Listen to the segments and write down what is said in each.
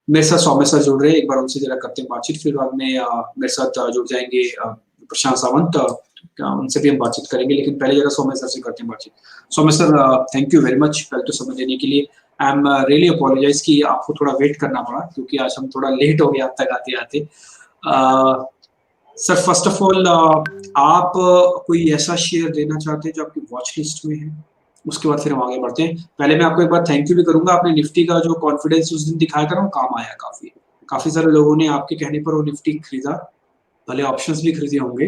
मेरे साथ सौम्य सर जुड़ रहे हैं, एक बार उनसे जरा करते हैं बातचीत, फिर बाद में मेरे साथ जुड़ जाएंगे प्रशांत सावंत, उनसे भी हम बातचीत करेंगे, लेकिन पहले जरा सौम्य सर से करते हैं बातचीत। Saumya sir, thank you very much पहले तो समय देने के लिए। आई एम रियली अपोलोजाइज कि आपको थोड़ा वेट करना पड़ा, क्योंकि आज हम थोड़ा लेट हो गए आप तक आते आते। सर फर्स्ट ऑफ ऑल, आप कोई ऐसा शेयर देना चाहते हैं जो आपकी वॉच लिस्ट में है? उसके बाद फिर हम आगे बढ़ते हैं। पहले मैं आपको एक बार थैंक यू भी करूंगा, आपने निफ्टी का जो कॉन्फिडेंस उस दिन दिखाया था ना, वो काम आया काफी। काफी सारे लोगों ने आपके कहने पर वो निफ्टी खरीदा, भले ऑप्शंस भी खरीदे होंगे,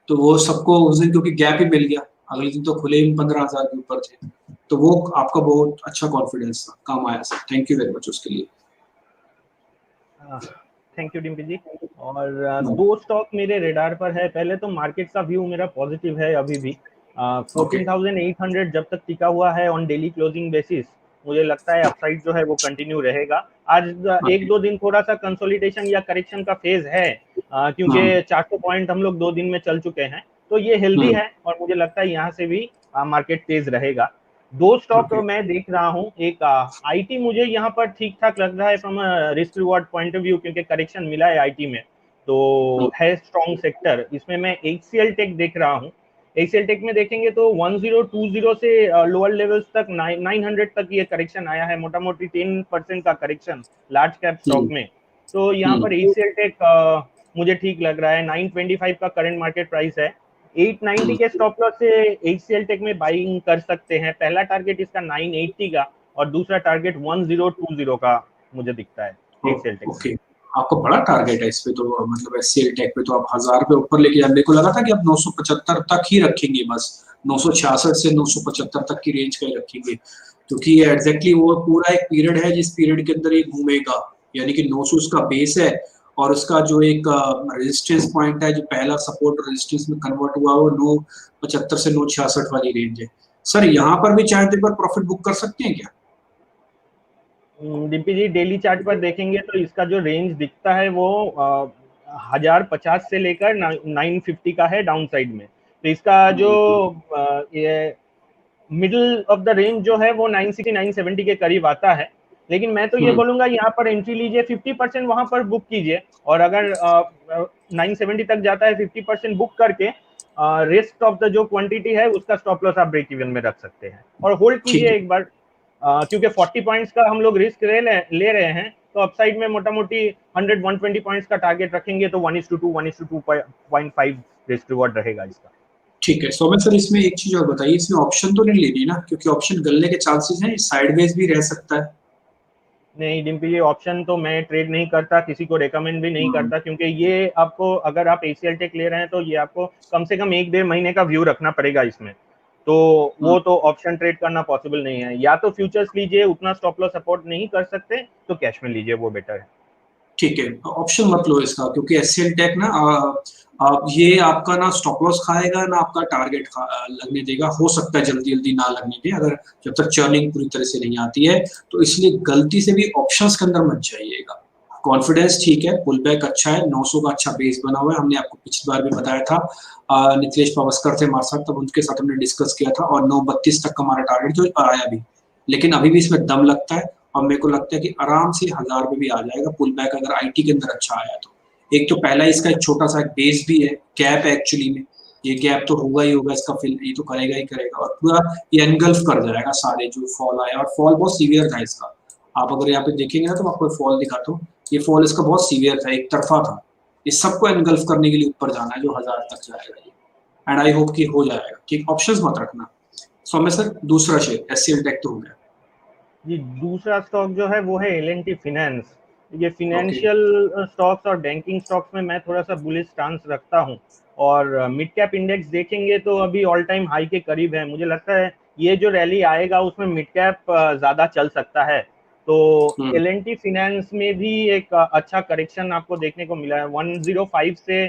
तो वो सबको उस दिन क्योंकि गैप ही मिल गया, अगले दिन तो खुले ही 15,000 के ऊपर थे, तो वो आपका बहुत अच्छा कॉन्फिडेंस था, काम आया sir, thank you very much उसके लिए। थैंक यू डिम्पी जी। और दो स्टॉक मेरे रेडार पर है। पहले तो मार्केट का व्यू मेरा पॉजिटिव है अभी भी। 14,800 जब तक टिका हुआ है ऑन डेली क्लोजिंग बेसिस, मुझे लगता है अपसाइड जो है वो कंटिन्यू रहेगा। आज एक दो दिन थोड़ा सा कंसोलिडेशन या करेक्शन का फेज है, क्योंकि 400 पॉइंट हम लोग 2 दिन में चल चुके हैं, तो ये हेल्दी है और मुझे लगता है यहाँ से भी मार्केट तेज रहेगा। दो स्टॉक मैं देख रहा हूँ, एक आईटी मुझे यहाँ पर ठीक ठाक लग रहा है from risk reward point of view, क्योंकि करेक्शन मिला है आईटी में, तो है स्ट्रॉन्ग सेक्टर। इसमें मैं एचसीएल टेक देख रहा हूँ। एचसीएल टेक में देखेंगे तो 1020 से लोअर लेवल्स तक 900 तक ये करेक्शन आया है, मोटा मोटी 10% का करेक्शन लार्ज कैप स्टॉक में। तो यहाँ पर एचसीएल टेक मुझे ठीक लग रहा है। 925 का करंट मार्केट प्राइस है। 890 के स्टॉप लॉस से एचसीएल टेक में बाइंग कर सकते हैं। पहला टारगेट इसका 980 का और दूसरा टारगेट 1020 का मुझे दिखता है एचसीएल टेक। ओके, आपको बड़ा टारगेट है इस पे, तो मतलब एचसीएल टेक पे तो आप 1000 पे ऊपर लेके जाए। मेरे को लगा था कि आप 975 तक ही रखेंगे, बस 966 से 975 तक की रेंज का ही रखेंगे, क्योंकि एग्जैक्टली वो पूरा एक पीरियड है जिस पीरियड के अंदर ये घूमेगा, यानी कि 900 उसका बेस है और उसका जो एक रेजिस्टेंस पॉइंट है, जो पहला सपोर्ट रेजिस्टेंस में कन्वर्ट हुआ वो 975 से 966 वाली रेंज है। सर यहाँ पर भी चाहे तो एक बार प्रॉफिट बुक कर सकते हैं क्या? डिम्पी जी, डेली चार्ट पर देखेंगे तो इसका जो रेंज दिखता है वो 1050 से लेकर 950 का है डाउन साइड में। तो इसका जो ये मिडिल ऑफ द रेंज जो है वो 960 970 के करीब आता है। लेकिन मैं तो ये बोलूंगा यहाँ पर एंट्री लीजिए, 50% वहां पर बुक कीजिए, और अगर 970 तक जाता है 50% बुक करके रेस्ट ऑफ द जो क्वांटिटी है उसका स्टॉप लॉस आप ब्रेक इवन में रख सकते हैं और होल्ड कीजिए एक बार, क्योंकि 40 पॉइंट्स का हम लोग रिस्क ले रहे हैं, तो अपसाइड में मोटा मोटी 100-120 पॉइंट्स का टारगेट रखेंगे तो 1:2 1:2.5 रिस्क रिवॉर्ड रहेगा इसका। ठीक है सौम्य सर, इसमें एक चीज और बताइए, इसमें ऑप्शन तो नहीं लेनी ना, क्योंकि ऑप्शन गलने के चांसेस हैं, साइडवेज भी रह सकता है। नहीं डिम्पी, ये ऑप्शन तो मैं ट्रेड नहीं करता, किसी को रेकमेंड भी नहीं करता, क्योंकि ये आपको, अगर आप एसीएल टेक ले रहे हैं तो ये आपको कम से कम 1-1.5 महीने का व्यू रखना पड़ेगा इसमें, तो वो तो ऑप्शन ट्रेड करना पॉसिबल नहीं है। या तो फ्यूचर्स लीजिए, उतना स्टॉप लॉस सपोर्ट नहीं कर सकते तो कैश में लीजिए, वो बेटर है। ठीक है, ऑप्शन मत लो इसका, क्योंकि एचसीएल टेक ना ये आपका ना स्टॉप लॉस खाएगा ना आपका टारगेट लगने देगा, हो सकता है जल्दी जल्दी ना लगने दे, अगर जब तक चर्निंग पूरी तरह से नहीं आती है, तो इसलिए गलती से भी ऑप्शंस के अंदर मत जाइएगा। कॉन्फिडेंस ठीक है, पुल बैक अच्छा है, 900 का अच्छा बेस बना हुआ है, हमने आपको पिछली बार भी बताया था, नितेश पावस्कर थे हमारे साथ, तब उनके साथ हमने डिस्कस किया था, और 932 तक का हमारा टारगेट जो आया भी, लेकिन अभी भी इसमें दम लगता है, और मेरे को लगता है कि आराम से 1000 पे भी आ जाएगा पुल बैक, अगर आईटी के अंदर अच्छा आया तो। एक तो पहला इसका एक छोटा सा बेस भी है, गैप है एक्चुअली में, ये गैप तो होगा ही होगा इसका, फिल ये तो करेगा ही करेगा, और पूरा ये एनगल्फ कर जाएगा सारे जो फॉल आया, और फॉल बहुत सीवियर था इसका। आप अगर यहाँ पे देखेंगे ना, तो मैं आपको फॉल दिखाता हूँ, ये फॉल इसका बहुत सीवियर था, एक तरफा था, इस सबको एनगल्फ करने के लिए ऊपर जाना है जो 1000 तक जाएगा, एंड आई होप कि हो जाएगा। ठीक, ऑप्शंस मत रखना। सौम्य सर, दूसरा शेयर एचसीएल टेक तो हो गया जी, दूसरा स्टॉक जो है वो है एल&टी फाइनेंस। ये फिनेंशियल स्टॉक्स और बैंकिंग स्टॉक्स में मैं थोड़ा सा बुलिश स्टांस रखता हूँ, और मिड कैप इंडेक्स देखेंगे तो अभी ऑल टाइम हाई के करीब है। मुझे लगता है ये जो रैली आएगा उसमें मिड कैप ज़्यादा चल सकता है, तो एल&टी फाइनेंस में भी एक अच्छा करेक्शन आपको देखने को मिला है 105 से,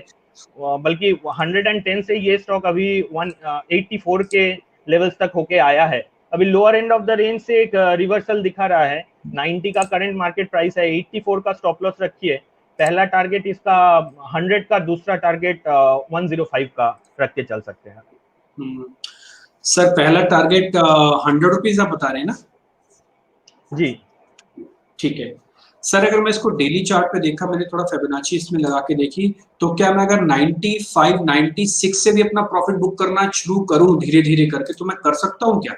बल्कि 110 से ये स्टॉक अभी 184 के लेवल्स तक होके आया है। अभी lower end of the range से एक रिवर्सल दिखा रहा है। 90 का करंट मार्केट प्राइस है, 84 का स्टॉप लॉस रखिए। पहला टारगेट इसका 100 का, दूसरा टारगेट 105 का रख के चल सकते हैं। सर पहला टारगेट 100 रुपीज आप बता रहे हैं ना? जी ठीक है, सर अगर मैं इसको डेली चार्ट पे देखा, मैंने थोड़ा फिबोनाची इसमें लगा के देखी, तो क्या मैं अगर 95 96 से भी अपना प्रॉफिट बुक करना शुरू करूं धीरे धीरे करके, तो मैं कर सकता हूं क्या?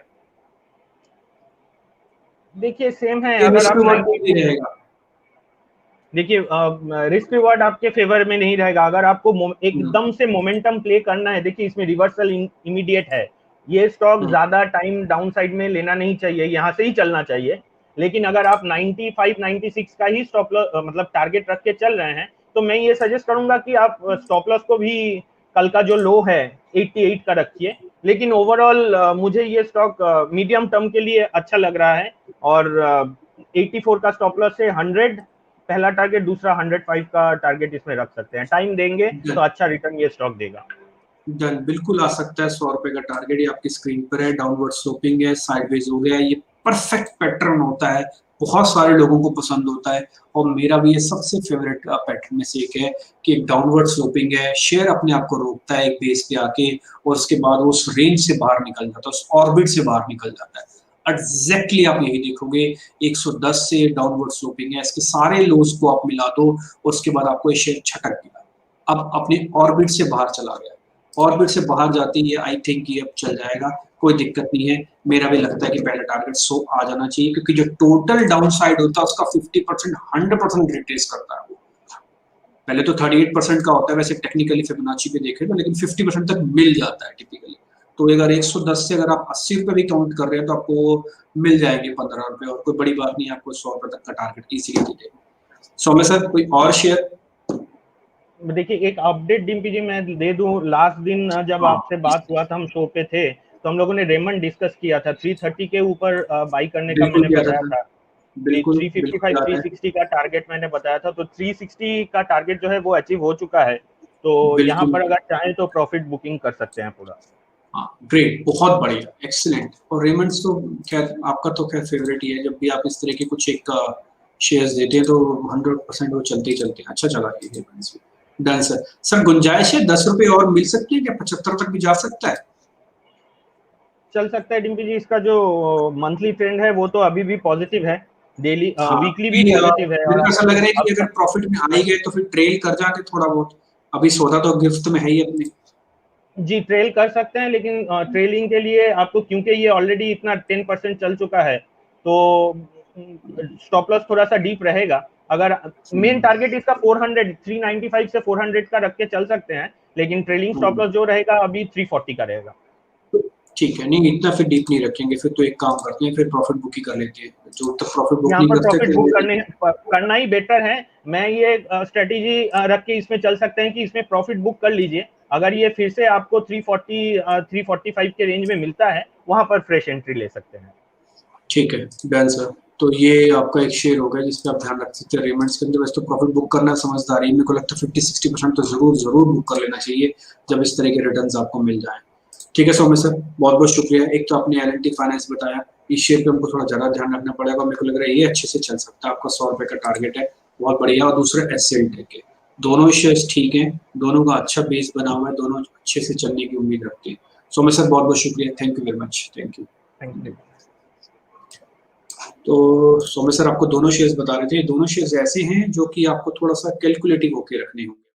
देखिए सेम है, ये अगर रिस्क आप रिवॉर्ड 90, नहीं रहेगा? देखिए रिस्क रिवार्ड आपके फेवर में नहीं रहेगा। अगर आपको हम्म, एकदम से मोमेंटम प्ले करना है, देखिए इसमें रिवर्सल इमीडिएट है, ये स्टॉक हम्म, ज्यादा टाइम डाउन साइड में लेना नहीं चाहिए, यहाँ से ही चलना चाहिए। लेकिन अगर आप 95 96 का ही स्टॉप लॉस मतलब टारगेट रख के चल रहे हैं, तो मैं ये सजेस्ट करूंगा कि आप स्टॉप लॉस को भी कल का जो लो है 88 का रखिए। लेकिन ओवरऑल मुझे ये स्टॉक मीडियम टर्म के लिए अच्छा लग रहा है। और 84 का स्टॉप लॉस से 100 पहला टारगेट, दूसरा 105 का टारगेट इसमें रख सकते हैं। टाइम देंगे तो अच्छा रिटर्न ये स्टॉक देगा। डन, बिल्कुल आ सकता है। 100 रुपए का टारगेट ये आपकी स्क्रीन पर है, डाउनवर्ड स्लोपिंग है, साइडवेज हो गया, ये परफेक्ट पैटर्न होता है, बहुत सारे लोगों को पसंद होता है, और मेरा भी ये सबसे फेवरेट पैटर्न में से एक है कि एक डाउनवर्ड स्लोपिंग है, शेयर अपने आप को रोकता है एक बेस पे आके, और उसके बाद वो उस रेंज से बाहर निकल जाता है, उस ऑर्बिट से बाहर निकल जाता है। एग्जैक्टली आप यही देखोगे, 110 से डाउनवर्ड स्लोपिंग है, इसके सारे लोज को आप मिला दो और उसके बाद आपको ये शेयर छटक गया, अब अपने ऑर्बिट से बाहर चला गया। ऑर्बिट से बाहर जाती है, आई थिंक ये अब चल जाएगा, कोई दिक्कत नहीं है। मेरा भी लगता है कि पहले टारगेट 100 आ जाना चाहिए, क्योंकि जो टोटल डाउन साइड होता है उसका 50% 100% रिट्रेस करता है वो। पहले तो 38% का होता है वैसे टेक्निकली फिबोनाची पे देखें तो, लेकिन 50% तक मिल जाता है टिपिकली। तो अगर 110 से अगर आप 80 रुपए भी काउंट कर रहे हैं तो आपको मिल जाएंगे 15 रुपए, और कोई बड़ी बात नहीं है, आपको 100 रुपए तक का टारगेट इजीली दे देगा। सौम्य सर कोई और शेयर? देखिए एक अपडेट डिम्पी जी मैं दे दूं, लास्ट दिन जब हाँ, आपसे बात हुआ था, हम शो पे थे, तो हम लोगों ने रेमंड डिस्कस किया था, 330 के ऊपर बाई करने का बिल्कुल मैंने किया था बताया सर, था। जी, बिल्कुल 355 बिल्कुल याद है, 360 का टारगेट मैंने बताया था, तो 360 का टारगेट जो है वो अचीव हो चुका है। तो यहाँ बिल्कुल। पर अगर चाहें तो प्रॉफिट बुकिंग कर सकते हैं पूरा। हाँ ग्रेट, बहुत बढ़िया, एक्सीलेंट। और रेमंड्स तो खैर आपका तो खैर फेवरेट ही है, जब भी आप इस तरह के कुछ एक शेयर्स देते हैं तो 100% वो चलते ही चलते हैं। अच्छा चला ये रेमंड्स भी। Done sir. सर गुंजाइश है 10 रुपए और मिल सकती है क्या? 75 तक भी जा सकता है? चल सकता है डिम्पी जी, इसका जो मंथली ट्रेंड है वो तो अभी भी पॉजिटिव है, डेली हाँ, वीकली भी अभी पॉजिटिव है। मेरे और को ऐसा लग रहा है अब कि अगर प्रॉफिट में आ ही गए तो फिर ट्रेल कर जाके थोड़ा बहुत, अभी सौदा तो गिफ्ट में है ही अपने। जी ट्रेल कर सकते हैं, लेकिन ट्रेलिंग के लिए आपको, क्योंकि ये ऑलरेडी इतना 10% चल चुका है, तो स्टॉप लॉस थोड़ा सा डीप रहेगा। अगर मेन टारगेट इसका 400 395 से 400 का रख के चल सकते हैं, लेकिन ट्रेलिंग स्टॉप हम्म, लॉस जो रहेगा अभी 340 का रहेगा। ठीक है, नहीं इतना फिर डीप नहीं रखेंगे, फिर तो एक काम करते हैं, फिर प्रॉफिट बुक ही कर लेते हैं, जो तक प्रॉफिट बुक यहाँ नहीं पर करते प्रॉफिट बुक फिर। करना ही बेटर है। मैं ये स्ट्रेटेजी रख के इसमें चल सकते हैं कि इसमें प्रॉफिट बुक कर लीजिए। अगर ये फिर से आपको 340 345 के रेंज में मिलता है, वहां पर फ्रेश एंट्री ले सकते हैं। ठीक है, डन सर। तो ये आपका एक शेयर हो गया जिसपे आप ध्यान रख सकते हैं रेमंड्स के अंदर। वैसे तो प्रॉफिट बुक करना समझदारी है, मेरे को लगता है 50-60% तो जरूर जरूर बुक कर लेना चाहिए जब इस तरह के रिटर्न्स आपको मिल जाएं। ठीक है सौम्य सर, बहुत बहुत शुक्रिया। एक तो आपने एल फाइनेंस बताया, इस शेयर पे हमको थोड़ा ज्यादा ध्यान रखना पड़ेगा, मेरे को लग रहा है ये अच्छे से चल सकता है, आपका 100 रुपए का टारगेट है, बहुत बढ़िया। और दूसरा एसएल टेक है, दोनों शेयर्स ठीक है, दोनों का अच्छा बेस बना हुआ है, दोनों अच्छे से चलने की उम्मीद रखते हैं। सौम्य सर बहुत बहुत शुक्रिया, thank you very much, thank you. Thank you. तो सौम्य सर आपको दोनों शेयर्स बता रहे थे, दोनों शेयर्स ऐसे हैं जो कि आपको थोड़ा सा कैलकुलेटिव होके रखने होंगे।